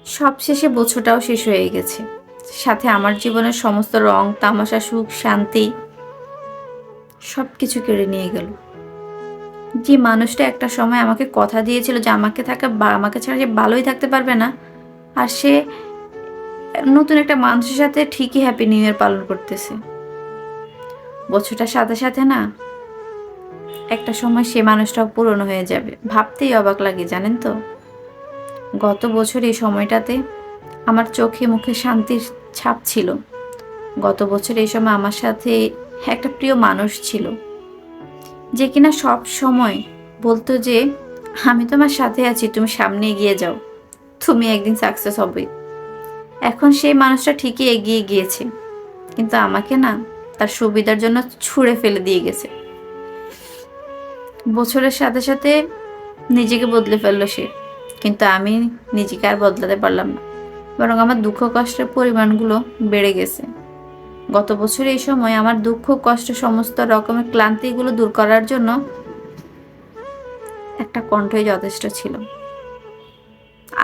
সবশেষে বছরটাও শেষ হয়ে গেছে, সাথে আমার জীবনের সমস্ত রং তামাশা সুখ শান্তি সব কিছু কেড়ে নিয়ে গেল। যে মানুষটা একটা সময় আমাকে কথা দিয়েছিল যে আমাকে ছাড়া যে ভালোই থাকতে পারবে না, আর সে নতুন একটা মানুষের সাথে ঠিকই হ্যাপি নিউ ইয়ার পালন করতেছে। বছরটার সাথে সাথে না একটা সময় সে মানুষটাও পুরনো হয়ে যাবে, ভাবতেই অবাক লাগে জানেন তো। গত বছর এই সময়টাতে আমার চোখে মুখে শান্তির ছাপ ছিল। গত বছর এই সময় আমার সাথে একটা প্রিয় মানুষ ছিল, যে কিনা সব সময় বলতো যে আমি তোমার সাথে আছি, তুমি সামনে এগিয়ে যাও, তুমি একদিন সাকসেস হবে। এখন সেই মানুষটা ঠিকই এগিয়ে গিয়েছে, কিন্তু আমাকে না তার সুবিধার জন্য ছুঁড়ে ফেলে দিয়ে গেছে। বছরের সাথে সাথে নিজেকে বদলে ফেললো সে, কিন্তু আমি নিজেকে আর বদলাতে পারলাম না, বরং আমার দুঃখ কষ্টের পরিমাণগুলো বেড়ে গেছে। গত বছর এই সময় আমার দুঃখ কষ্ট সমস্ত রকমের ক্লান্তিগুলো দূর করার জন্য একটা কণ্ঠই যথেষ্ট ছিল।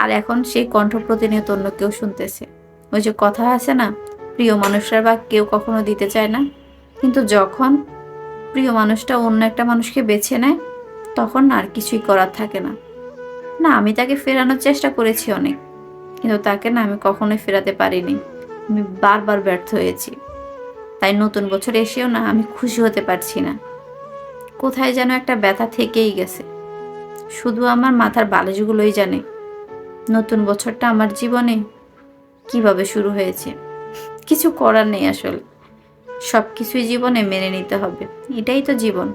আর এখন সেই কণ্ঠ প্রতিনিয়ত অন্য কেউ শুনতেছে। ওই যে কথা আছে না, প্রিয় মানুষরা বা কেউ কখনো দিতে চায় না, কিন্তু যখন প্রিয় মানুষটা অন্য একটা মানুষকে বেছে নেয়, তখন আর কিছুই করার থাকে না। না, আমি তাকে ফেরানোর চেষ্টা করেছি অনেক, কিন্তু তাকে না আমি কখনোই ফেরাতে পারিনি। আমি বারবার ব্যর্থ হয়েছি। তাই নতুন বছর এসেও না আমি খুশি হতে পারছি না। কোথায় যেন একটা ব্যথা থেকেই গেছে। শুধু আমার মাথার বালিশগুলোই জানে নতুন বছরটা আমার জীবনে কিভাবে শুরু হয়েছে। কিছু করার নেই আসলে, সবকিছুই জীবনে মেনে নিতে হবে, এটাই তো জীবন।